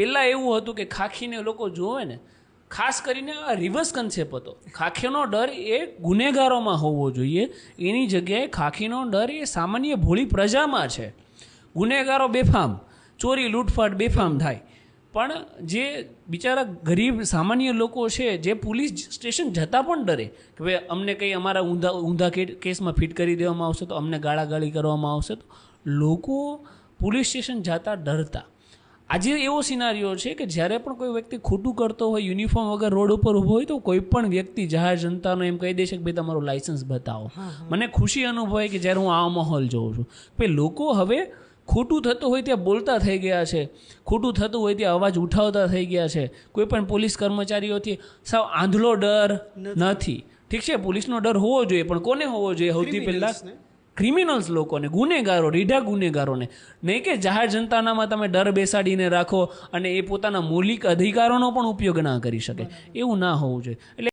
પહેલાં એવું હતું કે ખાખીને લોકો જોવે ને, ખાસ કરીને આ રિવર્સ કન્સેપ્ટ હતો. ખાખીનો ડર એ ગુનેગારોમાં હોવો જોઈએ, એની જગ્યાએ ખાખીનો ડર એ સામાન્ય ભોળી પ્રજામાં છે. ગુનેગારો બેફામ, ચોરી લૂંટફાટ બેફામ થાય, પણ જે બિચારા ગરીબ સામાન્ય લોકો છે જે પોલીસ સ્ટેશન જતાં પણ ડરે કે ભાઈ અમને કંઈ અમારા ઊંધા કેસમાં ફિટ કરી દેવામાં આવશે તો, અમને ગાળાગાળી કરવામાં આવશે તો, લોકો પોલીસ સ્ટેશન જતાં ડરતા. આજે એવો સિનારીઓ છે કે જ્યારે પણ કોઈ વ્યક્તિ ખોટું કરતો હોય, યુનિફોર્મ વગર રોડ ઉપર ઊભો હોય, તો કોઈ પણ વ્યક્તિ જાહેર જનતાનો એમ કહી દે છે કે ભાઈ તમારું લાઇસન્સ બતાવો. મને ખુશી અનુભવાય કે જ્યારે હું આ માહોલ જોઉં છું. ભાઈ લોકો હવે ખોટું થતું હોય ત્યાં બોલતા થઈ ગયા છે, ખોટું થતું હોય ત્યાં અવાજ ઉઠાવતા થઈ ગયા છે. કોઈ પણ પોલીસ કર્મચારીઓથી સાવ આંધળો ડર નથી. ઠીક છે, પોલીસનો ડર હોવો જોઈએ, પણ કોને હોવો જોઈએ? સૌથી પહેલાં ક્રિમિનલ્સ લોકોને, ગુનેગારો, રીઢા ગુનેગારોને. નહીં કે જાહેર જનતાનામાં તમે ડર બેસાડીને રાખો અને એ પોતાના મૌલિક અધિકારોનો પણ ઉપયોગ ના કરી શકે. એવું ના હોવું જોઈએ. એટલે